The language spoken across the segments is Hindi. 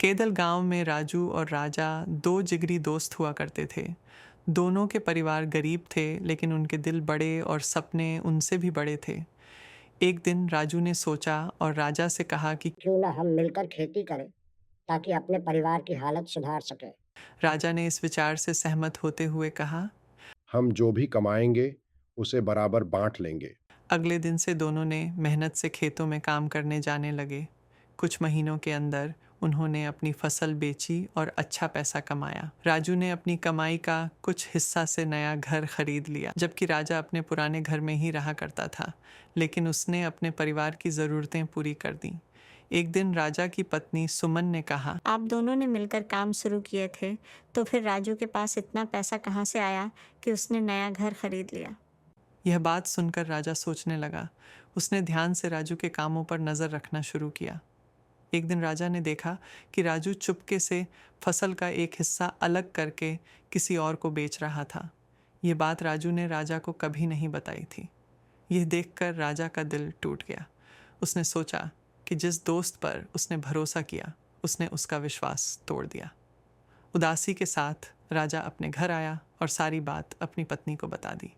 केदल गांव में राजू और राजा दो जिगरी दोस्त हुआ करते थे। दोनों के परिवार गरीब थे, लेकिन उनके दिल बड़े और सपने उनसे भी बड़े थे। एक दिन राजू ने सोचा और राजा से कहा कि क्यों ना हम मिलकर खेती करें ताकि अपने परिवार की हालत सुधार सके। राजा ने इस विचार से सहमत होते हुए कहा। हम जो भी कमाएंगे उसे बराबर बांट लेंगे। अगले दिन से दोनों ने मेहनत से खेतों में काम करने जाने लगे। कुछ महीनों के अंदर उन्होंने अपनी फसल बेची और अच्छा पैसा कमाया। राजू ने अपनी कमाई का कुछ हिस्सा से नया घर खरीद लिया, जबकि राजा अपने पुराने घर में ही रहा करता था, लेकिन उसने अपने परिवार की ज़रूरतें पूरी कर दी। एक दिन राजा की पत्नी सुमन ने कहा, आप दोनों ने मिलकर काम शुरू किए थे, तो फिर राजू के पास इतना पैसा कहाँ से आया कि उसने नया घर खरीद लिया? यह बात सुनकर राजा सोचने लगा। उसने ध्यान से राजू के कामों पर नज़र रखना शुरू किया। एक दिन राजा ने देखा कि राजू चुपके से फसल का एक हिस्सा अलग करके किसी और को बेच रहा था। ये बात राजू ने राजा को कभी नहीं बताई थी। यह देखकर राजा का दिल टूट गया। उसने सोचा कि जिस दोस्त पर उसने भरोसा किया, उसने उसका विश्वास तोड़ दिया। उदासी के साथ राजा अपने घर आया और सारी बात अपनी पत्नी को बता दी।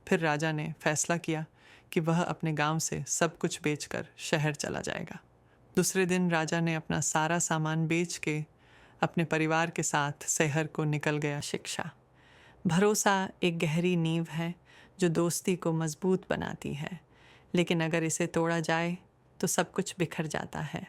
फिर राजा ने फैसला किया कि वह अपने गांव से सब कुछ बेचकर शहर चला जाएगा। दूसरे दिन राजा ने अपना सारा सामान बेच के अपने परिवार के साथ शहर को निकल गया। शिक्षा: भरोसा एक गहरी नींव है जो दोस्ती को मजबूत बनाती है, लेकिन अगर इसे तोड़ा जाए तो सब कुछ बिखर जाता है।